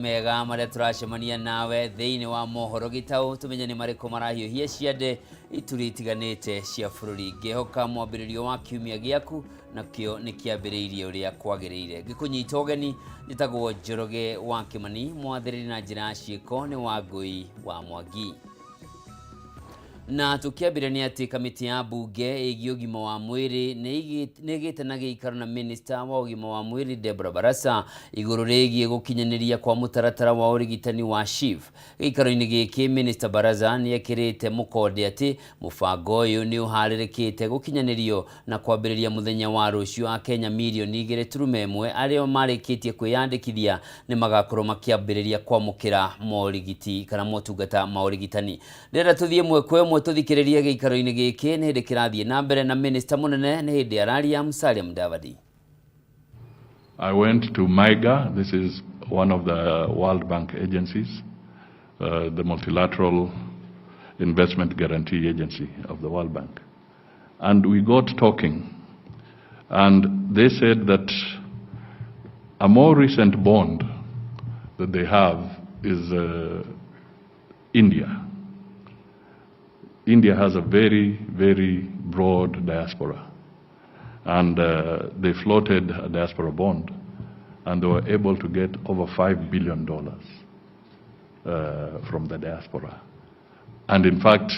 Mega maria turacemania nawe thiini wa mohoro gitau tumenye ni mariko marahiuhia ciande ituritiganite cia bururi ngehoka mwambiririo wa kiumia giaku nakio ni kiambiriirie uria kwagiriire gikunyita ugeni nitagwo Njoroge wa Kimani mwathiriri na njira ciiko ni Wangui wa Mwangi. Na tukiambire ni ati kamiti ya bunge igi ugima wa mwiri nigite na giikaro na minister wa ugima wa mwiri Deborah Barasa iguru rigie gukinyaniria kwa mutaratara wa urigitani wa SHIF. Giikaro-ini giki minister Barasa ni ekirite mukode ati mubango uyu ni uharirikite gukinyanirio na kwambiriria muthenya wa rucio a Kenya milioni 2.1 ario marikitie kwiyandikithia ni magakorwo makiambiriria kwamukira morigiti kana motungata ma urigitani. Ndera tuthie mwekwe tuthikiririe giikaro-ini giki ni hindi kirathie na mbere na minister munene ni hindi araria Musalia Mudavadi. I went to MIGA. This is one of the World Bank agencies, the multilateral investment guarantee agency of the World Bank. And we got talking, and they said that a more recent bond that they have is India. India has a very, very broad diaspora, and they floated a diaspora bond, and they were able to get over $5 billion from the diaspora. And in fact,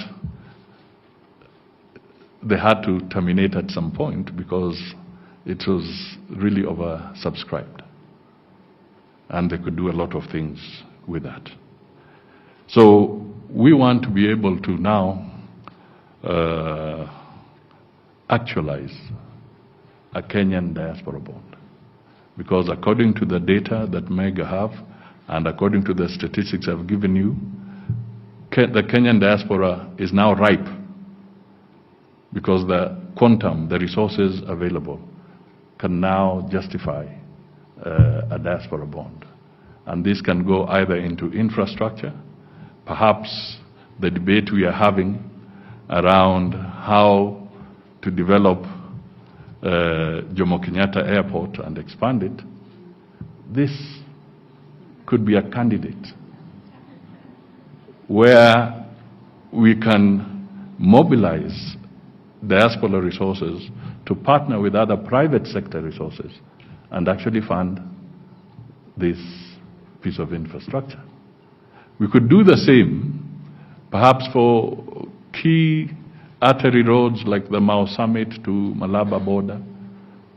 they had to terminate at some point because it was really oversubscribed, and they could do a lot of things with that. So we want to be able to now actualize a Kenyan diaspora bond, because according to the data that MEGA have and according to the statistics I've given you, the Kenyan diaspora is now ripe, because the quantum, the resources available, can now justify a diaspora bond. And this can go either into infrastructure, perhaps the debate we are having around how to develop Jomo Kenyatta Airport and expand it. This could be a candidate where we can mobilize diaspora resources to partner with other private sector resources and actually fund this piece of infrastructure. We could do the same perhaps for key artery roads like the Mau Summit to Malaba border.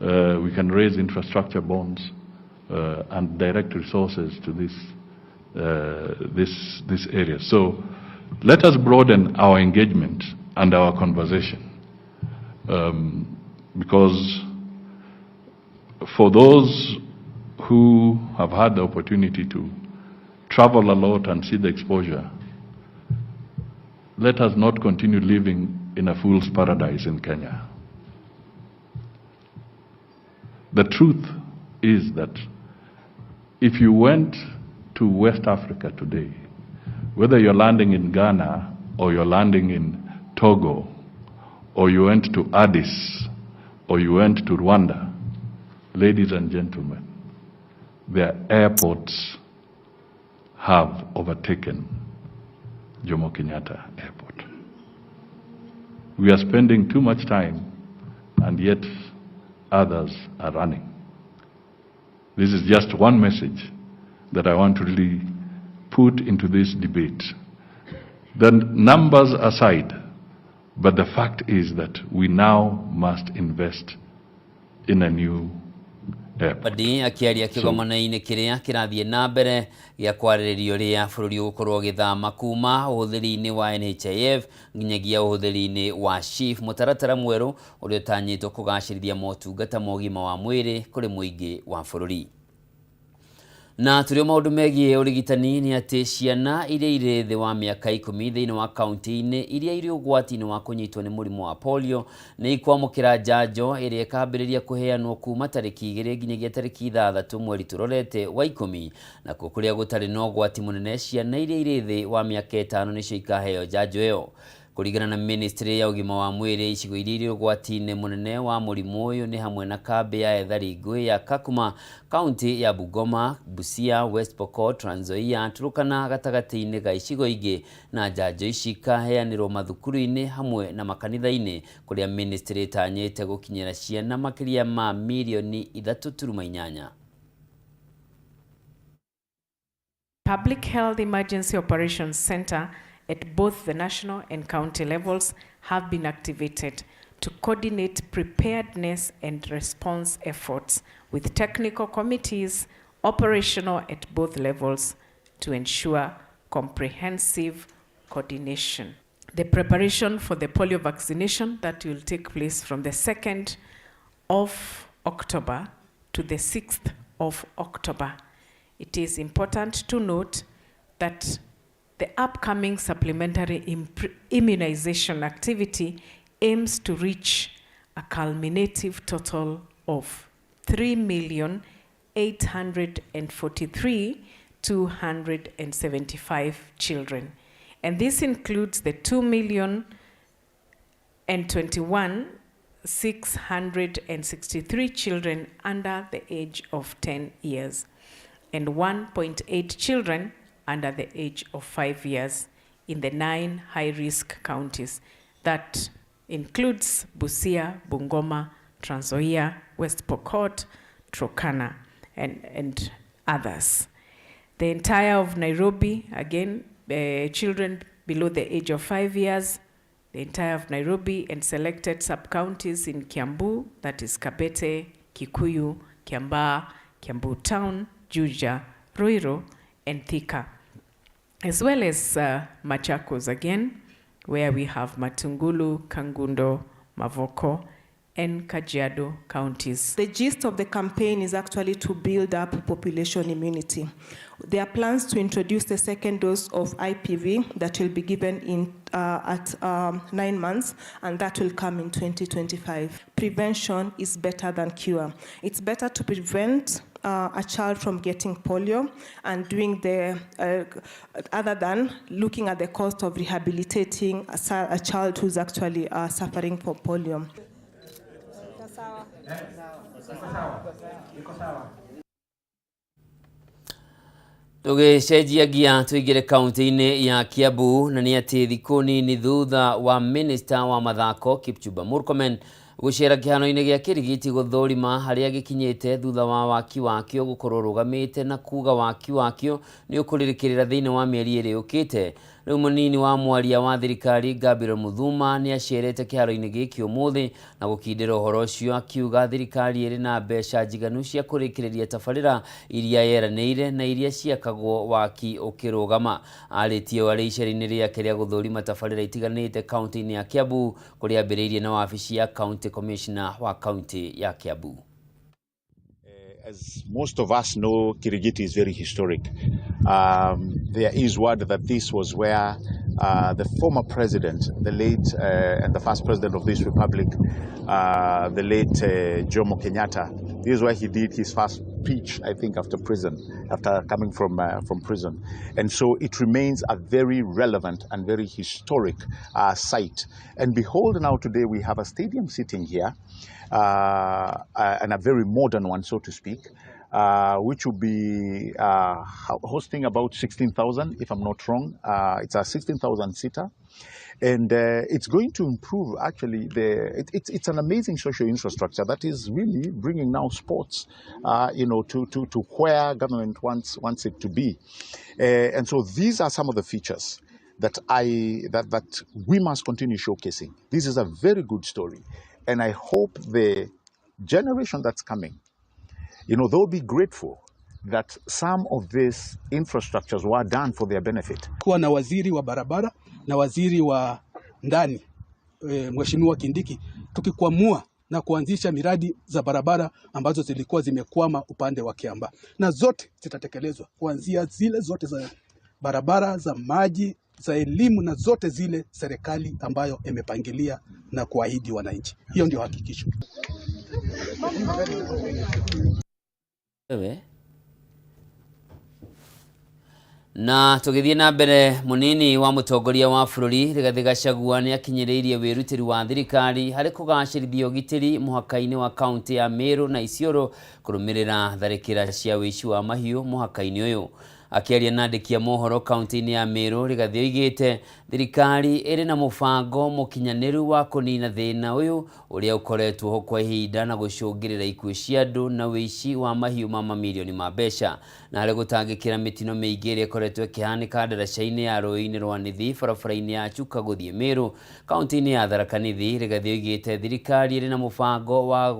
We can raise infrastructure bonds and direct resources to this area. So let us broaden our engagement and our conversation, because for those who have had the opportunity to travel a lot and see the exposure, let us not continue living in a fool's paradise in Kenya. The truth is that if you went to West Africa today, whether you're landing in Ghana or you're landing in Togo, or you went to Addis, or you went to Rwanda, ladies and gentlemen, their airports have overtaken Jomo Kenyatta Airport. We are spending too much time, and yet others are running. This is just one message that I want to really put into this debate. The numbers aside, but the fact is that we now must invest in a new Badi akiaria kigomana-ini kiria kirathie na mbere gia kwariririo ria bururi gukorwo githama kuma uhuthiri-ini wa NHIF nginyagia uhuthiri-ini wa SHIF, mutaratara mweru uria utanyitwo kugacirithia motungata ma ugima wa mwiri kuri muingi wa bururi. Na turio maundu megie urigitani ni ati ciana iria iri thi wa miaka 10 thiini wa kaunti-ini iria iri ugwati-ini wa kunyitwo ni murimu wa polio ni ikwamukira njanjo iria ikambiriria kuheanwo kuma tariki 2 nginyagia tariki 6 mweri turorete wa 10, na kukuria gutari no ugwati munene ciana iria iri thi wa miaka 5 nicio ikaheo njanjo iyo. Kurigana na ministry ya ugima wa mwiri icigo iria ugwati-ini munene wa murimu uyu ni hamwe na kambi ya ethari ngui ya Kakuma, kaunti ya Bungoma, Busia, West Pokot, Trans Nzoia, Turkana, gatagati-ini ga icigo ingi, na njanjo ici ikaheanirwo mathukuru-ini hamwe na makanitha-ini, kuria ministry itanyite gukinyira ciana makiria ma milioni 3.8. Public Health Emergency Operations Center at both the national and county levels have been activated to coordinate preparedness and response efforts with technical committees operational at both levels to ensure comprehensive coordination. The preparation for the polio vaccination that will take place from the 2nd of October to the 6th of October. It is important to note that the upcoming supplementary immunization activity aims to reach a culminative total of 3,843,275 children. And this includes the 2,021,663 children under the age of 10 years and 1.8 children under the age of 5 years in the 9 high-risk counties. That includes Busia, Bungoma, Trans Nzoia, West Pokot, Turkana, and others. The entire of Nairobi, again, children below the age of 5 years, the entire of Nairobi and selected sub-counties in Kiambu, that is Kabete, Kikuyu, Kiambaa, Kiambu Town, Juja, Ruiru, and Thika, as well as Machakos again, where we have Matungulu, Kangundo, Mavoko, and Kajiado counties. The gist of the campaign is actually to build up population immunity. There are plans to introduce the second dose of IPV that will be given at 9 months, and that will come in 2025. Prevention is better than cure. It's better to prevent a child from getting polio and doing the, other than looking at the cost of rehabilitating a child who's actually suffering from polio. Tugicenjiagia tuigire kaunti-ini ya Kiambu, na ni ati thiku nini thutha wa minister wa mathako Kipchumba Murkomen gucera kihano-ini gia kirigiti guthurima haria gikinyite thutha wa waki wakio gukorwo rugamite na kuga waki wakio ni ukuririkirira thiini wa mieri iri ukite. Riu munini wa mwaria wa thirikari Gabriel Muthuma ni acerete kiharo-ini giki umuthi na gukindira uhoro ucio, akiuga thirikari iri na mbeca njiganu cia kurikiriria tabarira iria yeranire na iria ciakagwo waki ukirugama. Aritie wari icera-ini riake ria guthurima tabarira itiganite kaunti-ini ya Kiambu kuria ambiriirie na wabici ya county commissioner wa kaunti ya Kiambu. As most of us know, Kirigiti is very historic. There is word that this was where the former president, the late and the first president of this republic, the late Jomo Kenyatta, this is where he did his first speech, I think, after coming from prison. And so it remains a very relevant and very historic site. And behold, now today we have a stadium sitting here, and a very modern one, so to speak, which will be hosting about 16,000, if I'm not wrong. It's a 16,000 seater. And it's going to improve, actually, it's an amazing social infrastructure that is really bringing now sports, to where government wants it to be. And so these are some of the features that we must continue showcasing. This is a very good story. And I hope the generation that's coming, they'll be grateful that some of these infrastructures were done for their benefit. Kuwa na waziri wa barabara na waziri wa ndani, Mheshimiwa Kindiki, tukikwamua na kuanzisha miradi za barabara ambazo zilikuwa zimekwama upande wa Kiambaa, na zote zitatekelezwa, kuanzia zile zote za barabara, za maji, za elimu, na zote zile serikali ambayo imepangilia na kuahidi wananchi. Hiyo ndio hakikisho. Na tugithie na mbere munini wa mutongoria wa bururi Rigathi Gachagua ni akinyiriirie wirutiri wa thirikari hari kugacirithia ugitiri muhaka-ini wa kaunti ya Meru na Isiolo kurumirira tharikira cia wici wa mahiu muhaka-ini uyu. Akiaria na andiki a mohoro kaunti-ini ya Meru, Rigathi oigite thirikari iri na mubango mukinyaniru wa kunina thina uyu uria ukoretwo ho kwa ihinda na gucungirira ikuũ cia andu na wici wa mahiu ma mamilioni ma mbeca na hari gutangikira mitino miingi iria ikoretwo ikihanika ndaraca-ini ya rũĩ-inĩ rwa Nithi barabara-ini ya Chuka guthie Meru kaunti-ini ya Tharaka Nithi. Rigathi oigite thirikari iri na mubango wa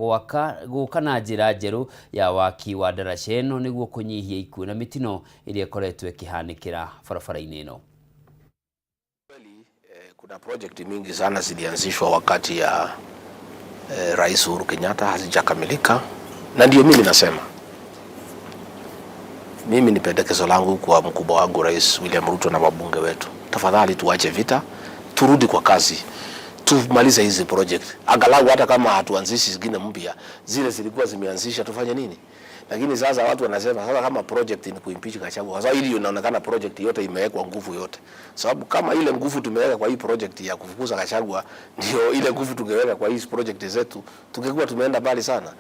guka na njira njeru ya waki wa ndaraca ĩno niguo kunyihia ikuũ na mitino iria ikoretwo ikihanikira barabara-ini ĩno. Kuna project mingi sana zilianzishwa wakati ya Rais Uhuru Kenyatta hazijakamilika, na ndio mimi nasema, mimi ni pendekezo langu kwa mkubwa wangu Rais William Ruto na wabunge wetu, tafadhali tuache vita, turudi kwa kazi, tumalize hizi project. Angalau hata kama hatuanzishi zingine mpya, zile zilikuwa zimeanzisha tufanye nini? Lakini sasa watu wanasema sasa kama project ni kuimpeach Gachagua. Sasa hili inaonekana project yote imewekwa nguvu yote. Sababu kama ile nguvu tumeweka kwa hii project ya kufukuza Gachagua ndio ile nguvu tungeweka kwa hii project zetu, tungekuwa tumeenda mbali sana.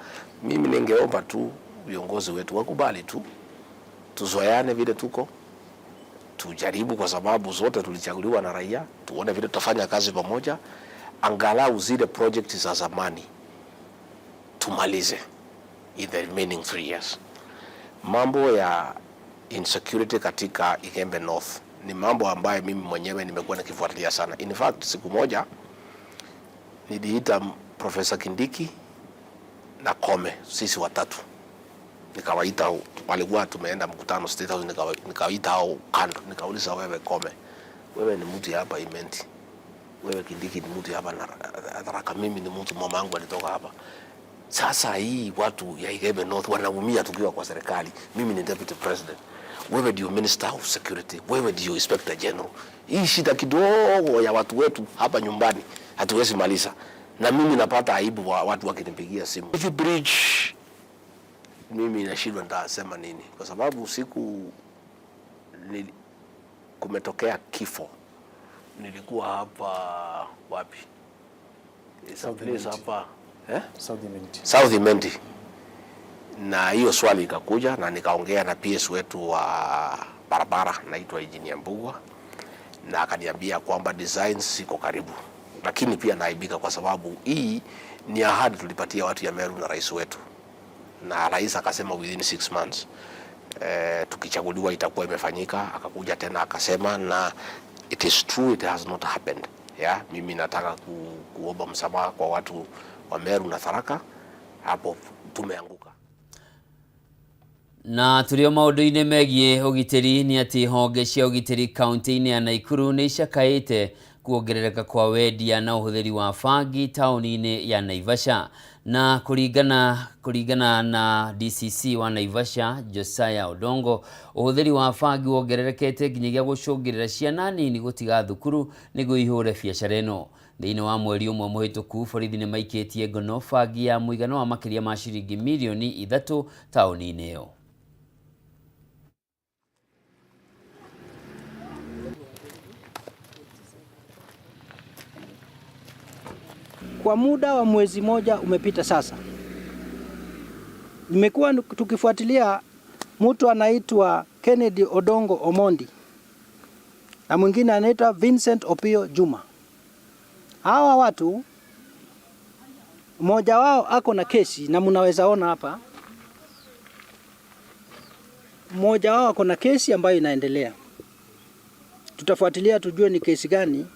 Mimi ningeomba tu viongozi wetu wakubali tu, tuzoeane vile tuko, tujaribu kwa sababu zote tulichaguliwa na raia, tuone vile tutafanya kazi pamoja, angalau zile project za zamani tumalize in the remaining 3 years. Mambo ya insecurity katika Igembe North ni mambo ambayo mimi mwenyewe nimekuwa nikifuatilia sana. In fact, siku moja niliita Professor Kindiki na Kome, sisi watatu. Nikawaita, walikuwa tumeenda mkutano State House, nikawaita hao kando, nikauliza wewe Kome, wewe ni mtu hapa Imenti, wewe Kindiki ni mtu hapa na Tharaka, mimi ni mtu mama yangu alitoka hapa. Sasa hii watu ya Igembe North wanaumia tukiwa kwa serikali. Mimi ni deputy president, wewe ndio minister of security, wewe ndio inspector general. Hii shida kidogo ya watu wetu hapa nyumbani hatuwezi maliza, na mimi napata aibu wa watu wakinipigia simu. Hivi bridge mimi nashindwa nitasema nini, kwa sababu usiku kumetokea kifo. Nilikuwa hapa wapi? Hapa South Imenti. Na hiyo swali ikakuja na nikaongea na PS wetu wa barabara naitwa Engineer Mbugua, na akaniambia kwamba designs ziko karibu, lakini pia naibika kwa sababu hii ni ahadi tulipatia watu ya Meru na rais wetu, na rais akasema within 6 months tukichaguliwa itakuwa imefanyika. Akakuja tena akasema, na it is true, it has not happened. Mimi nataka kuomba msamaha kwa watu wa Meru na Tharaka, hapo tumeanguka. Na tulio maundu-ini megie ugitiri ni ati honge cia ugitiri kaunti-ini ya Nakuru ni icakaite kuongerereka kwa wendia na uhuthiri wa bangi tauni-ini ya Naivasha. Na kuringana na DCC wa Naivasha Josiah Odongo, uhuthiri wa bangi wongererekete nginyagia gucungirira ciana nini gutiga thukuru niguo ihure biacara ino. Thĩinĩ wa mweri ũmwe mũhĩtũku, borithi nĩ maikĩtie ngono bangi ya mũigana wa makĩria ma ciringi milioni 3 taũni-inĩ ĩyo. Kwa muda wa mwezi moja umepita sasa, nimekuwa tukifuatilia mtu anaitwa Kennedy Odongo Omondi na mwingine anaitwa Vincent Opio Juma. Hawa watu, mmoja wao ako na kesi na mnaweza ona hapa, mmoja wao ako na kesi ambayo inaendelea. Tutafuatilia tujue ni kesi gani,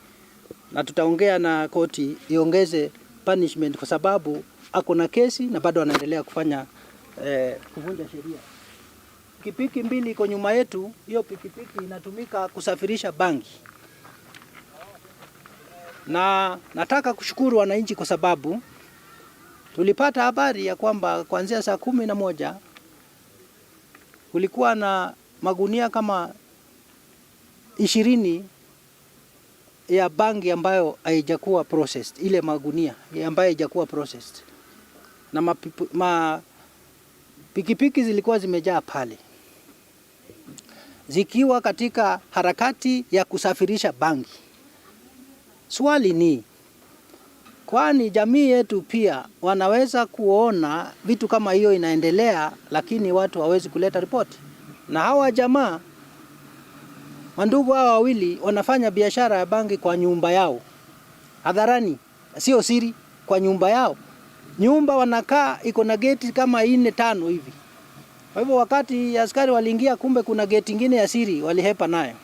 na tutaongea na koti iongeze punishment kwa sababu ako na kesi na bado anaendelea kufanya kuvunja sheria. Pikipiki mbili iko nyuma yetu, hiyo pikipiki inatumika kusafirisha bangi. Na nataka kushukuru wananchi kwa sababu tulipata habari ya kwamba kuanzia saa 11 kulikuwa na magunia kama 20 ya bangi ambayo haijakuwa processed, ile magunia ambayo haijakuwa processed. Na pikipiki zilikuwa zimejaa pale. zikiwa katika harakati ya kusafirisha bangi. Swali ni, kwani jamii yetu pia wanaweza kuona vitu kama hiyo inaendelea, lakini watu hawezi kuleta ripoti? Na hawa jamaa mandugu hawa wawili wanafanya biashara ya bangi kwa nyumba yao hadharani, sio siri, kwa nyumba yao. Nyumba wanakaa iko na geti kama 4-5 hivi. Kwa hivyo wakati askari waliingia, kumbe kuna geti ingine ya siri walihepa nayo.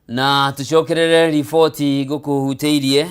Na tucokerere riboti gukuhuteirie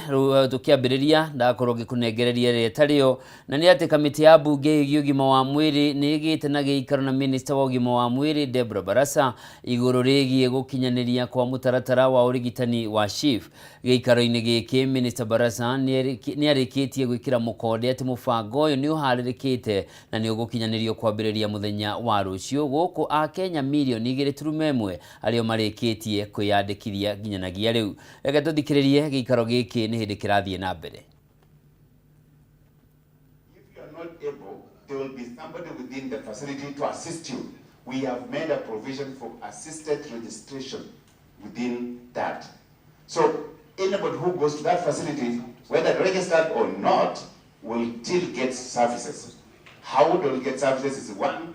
tukiambiriria ndakorwo gikunengereria retario na ni ati kamiti ya bunge igi ugima wa mwiri ni igite na giikaro na minister wa ugima wa mwiri Deborah Barasa iguru rigie gukinyaniria kwa mutaratara wa urigitani wa SHIF. Giikaro-ini giki minister Barasa ni arikitie gwikira mukonde ati mubango uyu ni uharirikite na ni ugukinyanirio kwambiriria muthenya wa rucio guku a Kenya milioni 2.1 ario marikitie kwiyandika ginyanagia riu. Reke tuthikiririe giikaro giki ni hindi kirathie na mbere. If you are not able, there will be somebody within the facility to assist you. We have made a provision for assisted registration within that. So anybody who goes to that facility, whether registered or not, will still get services. How they will get services is one,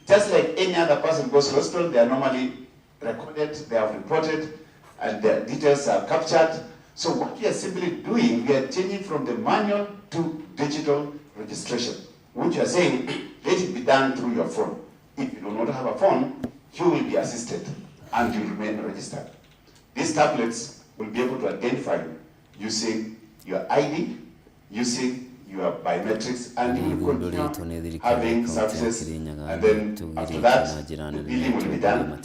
just like any other person goes to hospital, they are normally recorded, they are reported, and their details are captured. So what we are simply doing, we are changing from the manual to digital registration, which you are saying, let it be done through your phone. If you do not have a phone, you will be assisted and you will remain registered. These tablets will be able to identify you using your ID, using your biometrics, and you will continue having services, and then after that, the billing will be done, and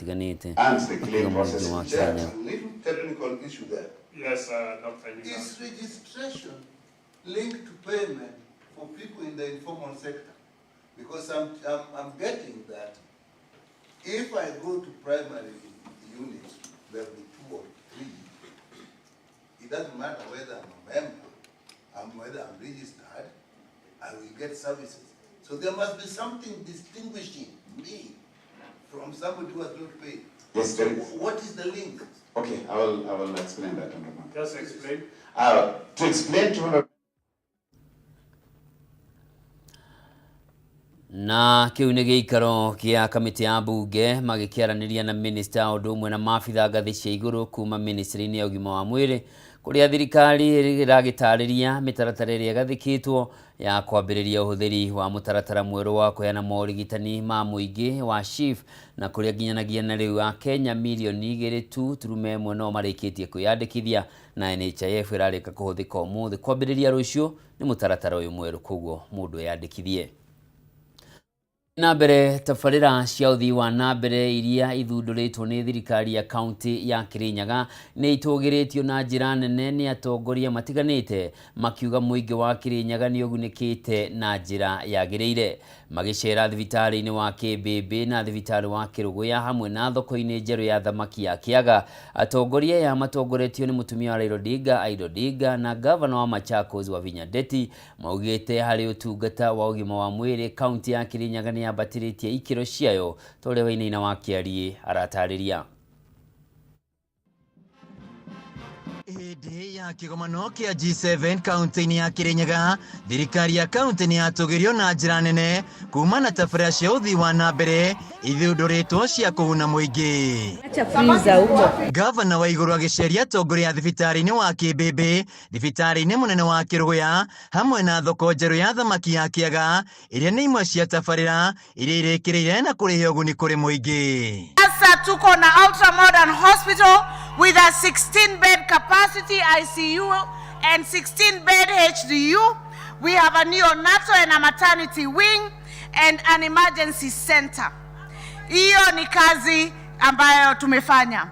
the claim process will be checked. A little technical issue there. Yes, Dr. Is registration linked to payment for people in the informal sector? Because I'm getting that if I go to primary unit, level 2 or 3, it doesn't matter whether I'm a member, whether I'm registered, I will get services. So there must be something distinguishing me from somebody who has not paid. Yes, there is. What is the link? Okay, I will explain that. Just explain. To explain to Na kiu ni giikaro kia kamiti ya bunge magikiaraniria na minister undu umwe na mafitha ngathi cia iguru kuma ministry-ini ya ugima wa mwiri kuria thirikari iragitariria mitaratara iria gathikitwo ya kwambiriria uhuthiri wa mutaratara mweru wa kuheana morigitani ma muingi wa SHIF na kuria ginyanagia na riu a Kenya milioni 2.1 no marikitie kwiyandikithia na NHIF irarika kuhuthika umuthi kwambiriria rucio ni mutaratara uyu mweru koguo mundu yandikithie. Na mbere tabarĩra cia ũthii wa na mbere iria ithundũrĩtwo nĩ thirikari ya kaunti ya Kirinyaga nĩ itũgĩrĩtio na njĩra nene nĩ atongoria matiganĩte makiuga mũingĩ wa Kirinyaga nĩ ũgunĩkĩte na njĩra yagĩrĩire. Magĩcera thibitarĩ-inĩ wa Kĩmbĩmbĩ na thibitarĩ wa Kĩrũgũya hamwe na thoko-inĩ njerũ ya thamaki ya Kĩaga. Atongoria ya matongoretio nĩ mũtumia wa Raila Odinga, Aida Odinga na gavana wa Machakos Wavinya Ndeti maugĩte harĩ ũtungata wa ũgima wa mwĩrĩ kaunti ya Kirinyaga nĩ ambatĩrĩtie ikĩro ciayo tore Wainaina wa Kĩarie aratarĩria. Hĩndĩ ya kĩgomano kĩa G7 kaunti-inĩ ya Kirinyaga, thirikari ya kaunti nĩ yatũgĩrio na njĩra nene kuma na tabarĩra cia ũthii wa na mbere ithundũrĩtwo cia kũguna mũingĩ. Gavana wa igũrũ agĩceria atongoria thibitarĩ-inĩ wa Kĩmbĩmbĩ, thibitarĩ-inĩ mũnene wa Kĩrũgũya hamwe na thoko njerũ ya thamaki ya Kĩaga iria nĩ imwe cia tabarĩra iria irĩkĩrĩire na kũrehe ũguni kũrĩ mũingĩ. Sasa tuko na ultra modern hospital with a 16-bed capacity ICU and 16-bed HDU. We have a neonatal and a maternity wing and an emergency center. Hiyo ni kazi ambayo tumefanya.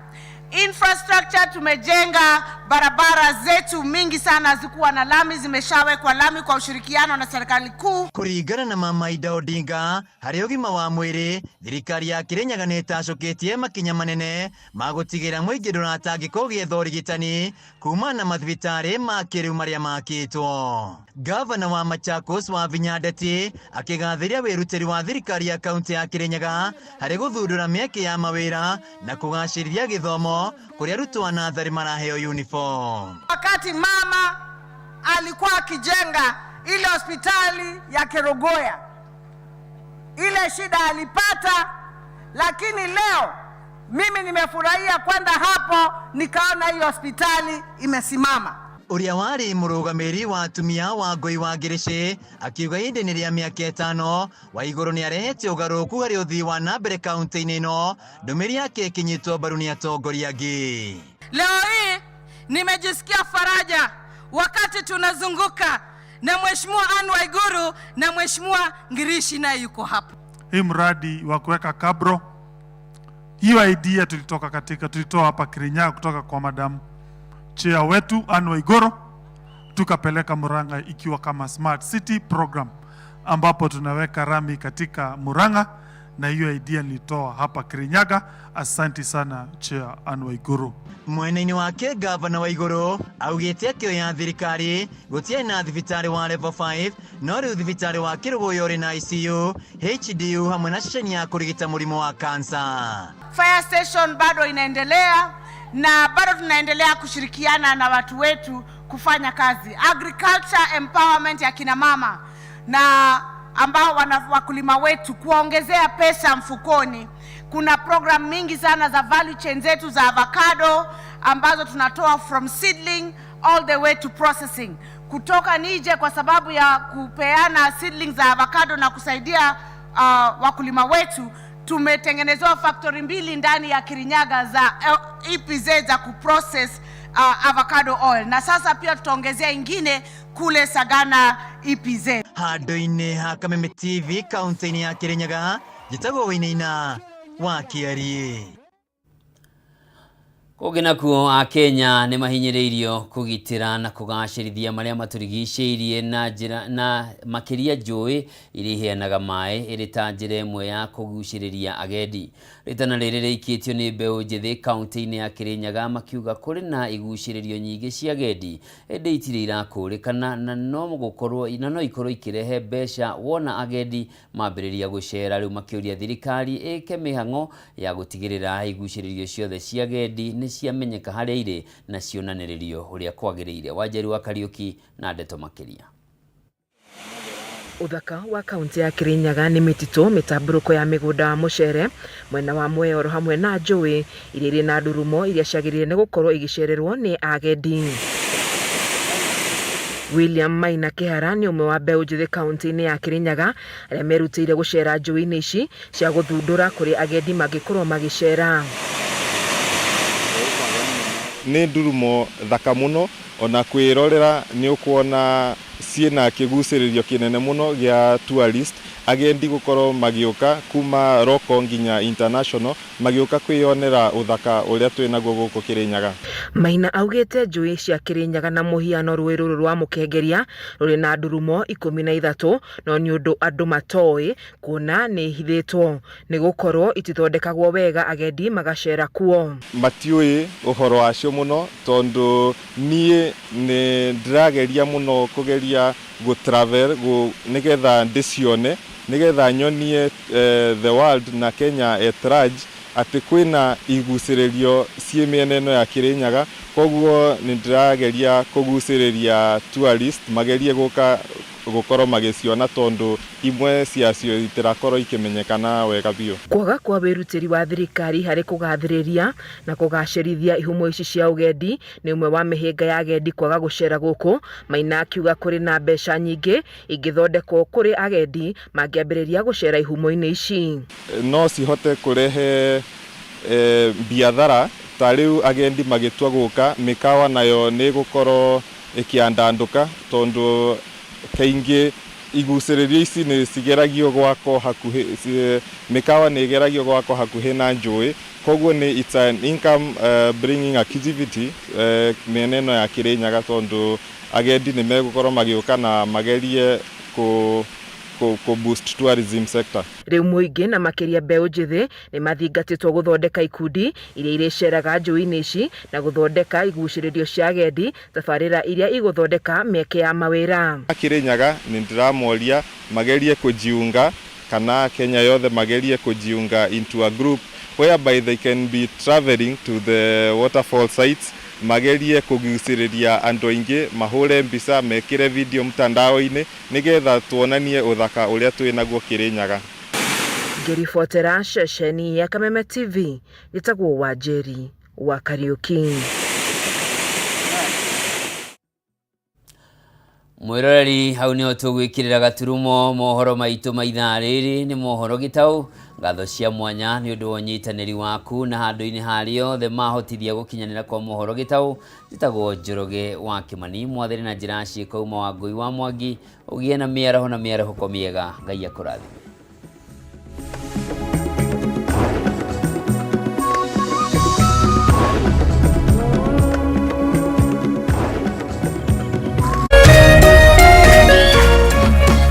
Infrastructure tumejenga barabara zetu mingi sana zikuwa na lami, zimeshawekwa lami kwa ushirikiano na serikali kuu. Kuringana na Mama Ida Odinga, hari ugima wa mwiri, thirikari ya Kirinyaga nitacoketie makinya manene magutigira muingi nduratangiko gietha urigitani kuma na mathibitari ma kiriu maria makitwo. Gavana wa Machakos wa Vinyandeti akigathiria wirutiri wa thirikari ya kaunti ya Kirinyaga hari guthundura mieke ya mawira na kugacirithia githomo kuria arutwo a nathari maraheo uniform. Wakati mama alikuwa akijenga ile hospitali ya Kerogoya, ile shida alipata, lakini leo mimi nimefurahia kwenda hapo nikaona hiyo hospitali imesimama. Uria wari murugamiri wa atumia wa Ngoi wa Ngirici akiuga ihinda-ini ria miaka 5 wa iguru ni arehete ugaruku hari uthii wa na mbere kaunti-ini ino, ndumiri yake ikinyitwo mbaru ni atongoria angi. Leo hii nimejisikia faraja wakati tunazunguka na Mheshimiwa Anne Waiguru na Mheshimiwa Ngirici naye yuko hapa. Hii mradi wa kuweka kabro, hiyo idea tulitoa hapa Kirinyaga kutoka kwa Madam Chair wetu Anne Waiguru, tukapeleka Murang'a ikiwa kama Smart City program ambapo tunaweka rami katika Murang'a, na hiyo idea nilitoa hapa Kirinyaga. Asante sana Chair Anne Waiguru. Mwena-ini wake Gavana Waiguru augite kio ya thirikari gutia na thibitari wa level 5 no riu thibitari wa Kirugoya uri na ICU, HDU hamwe na ceceni ya kurigita murimu wa kansa. Fire station bado inaendelea na bado tunaendelea kushirikiana na watu wetu kufanya kazi. Agriculture empowerment ya kina mama na ambao wakulima wetu kuongezea pesa mfukoni. Kuna program mingi sana za value chain zetu za avocado ambazo tunatoa from seedling all the way to processing. Kutoka nije kwa sababu ya kupeana seedlings za avocado na kusaidia wakulima wetu, tumetengenezewa factory 2 ndani ya Kirinyaga za EPZ za kuprocess avocado oil, na sasa pia tutaongezea ingine kule Sagana EPZ. Handu-ini ha Kameme TV kaunti-ini ya Kirinyaga, Njĩtagwo Wainaina wa Kiarie. Kũgina kuo a Kenya nĩ mahinyĩrĩirio kũgitĩra na kũgacĩrithia marĩa matũrigicĩirie na njĩra na makĩria njũĩ iria iheanaga maĩ ĩrĩ ta njĩra ĩmwe ya kũgucĩrĩria agendi. Rĩtana rĩrĩ rĩikĩtio nĩ mbeũ njĩthĩ kaunti-inĩ ya Kirinyaga makiuga kũrĩ na igucĩrĩrio nyingĩ cia agendi ĩndĩ itirĩ irakũrĩkana na no ikorwo ikĩrehe mbeca wona agendi mambĩrĩria gũcera. Rĩu makĩũria thirikari ĩke mĩhang'o ya gũtigĩrĩra igucĩrĩrio ciothe cia agendi ciamenyeka harĩa irĩ na cionanĩrĩrio ũrĩa kwagĩrĩire. Wanjeru wa Kariuki na ndeto makĩria. Uthaka wa kaunti ya Kirinyaga nĩ mĩtitũ, mĩtambũrũko ya mĩgũnda wa mũcere, mwena wa Mweyoro hamwe na njũĩ iria irĩ na ndurumo iria ciagĩrĩire nĩ gũkorwo igĩcererwo nĩ agendi. William Maina Kĩhara nĩ ũmwe wa mbeũ njĩthĩ kaunti-inĩ ya Kirinyaga arĩa merutĩire gũcera njũĩ-inĩ ici cia gũthundũra kũrĩ agendi mangĩkorwo magĩcera. Nĩ ndurumo thaka muno, ona kwĩrorera nĩ ũkuona ciĩna kĩgucĩrĩrio kĩnene muno gĩa tourist, agendi gũkorwo magĩũka kuma Roko nginya international magĩũka kwĩyonera ũthaka ũrĩa twĩnaguo gũkũ Kirinyaga. Maina augĩte njũĩ cia Kirinyaga na mũhiano rũĩ rũrũ rwa Mũkengeria rũrĩ na ndurumo 13 no nĩ ũndũ andũ matoĩ kuona nĩ ihithĩtwo nĩ gũkorwo itithondekagwo wega agendi magacera kuo. Matiũĩ ũhoro wacio mũno tondũ niĩ nĩ ndĩrageria mũno kũgeria travel nĩgetha ndĩcione, nĩgetha nyonie the world na Kenya at large atĩ kwĩna igucĩrĩrio ciĩ mĩena ĩno ya Kirinyaga, koguo nĩ ndĩrageria kũgucĩrĩria tourist magerie gũkorwo magĩciona tondũ imwe ciacio itirakorwo ikimenyekana wega biũ. Kwaga kwa wĩrutĩri wa thirikari harĩ kũgathĩrĩria na kũgacĩrithia ihumo ici cia ũgendi nĩ ũmwe wa mĩhĩnga ya agendi kwaga gũcera gũkũ. Maina akiuga kũrĩ na mbeca nyingĩ ingĩthondekwo kũrĩ agendi mangĩambĩrĩria gũcera ihumo-inĩ ici. No cihote kũrehe biathara ta rĩu agendi magĩtua gũka, mĩkawa nayo nĩ gũkorwo ĩkĩandandũka tondũ kaingĩ igucĩrĩrio ici nĩ cigeragio gwako hakuhĩ, mĩkawa nĩ igeragio gwako hakuhĩ na njũĩ, koguo nĩ it's an income bringing activity mĩena ĩno ya Kĩrĩnyaga, tondũ agendi nĩ megũkorwo magĩũka na magerie ku boost tourism sector. Rĩu mũingĩ na makĩria mbeũ njĩthĩ nĩ mathingatĩtwo gũthondeka ikundi iria irĩceraga njũĩ-inĩ ici na gũthondeka igucĩrĩrio cia agendi, tabarĩra iria igũthondeka mĩeke ya mawĩra. Kĩrĩnyaga nĩ ndĩramoria magerie kujiunga, kana Kenya yothe magerie kujiunga into a group whereby they can be traveling to the waterfall sites, magerie kugucĩrĩria andũ aingĩ, mahũre mbica, mekĩre video mtandao-inĩ nĩgetha tuonanie ũthaka ũrĩa twĩ naguo Kĩrĩnyaga. Ngĩribotera ceceni ya Kameme TV, gĩtagwo Wanjeri wa Kariuki. Mwiroreri, hau niho tũgwĩkĩrĩra gaturumo mohoro maitũ ma ithaa rĩrĩ. Nĩ mohoro gĩtaũ, ngatho cia mwanya nĩ ũndũ wa ũnyitanĩri waku na handũ-inĩ harĩa othe mahotithia gũkinyanĩra kwa mohoro gĩtaũ. Njĩtagwo Njoroge wa Kĩmani, mwathĩrĩ na njĩra ciĩko uma wa Ngũi wa Mwangi, ũgĩe na mĩaraho na mĩarahũko mĩega. Ngai akũrathime.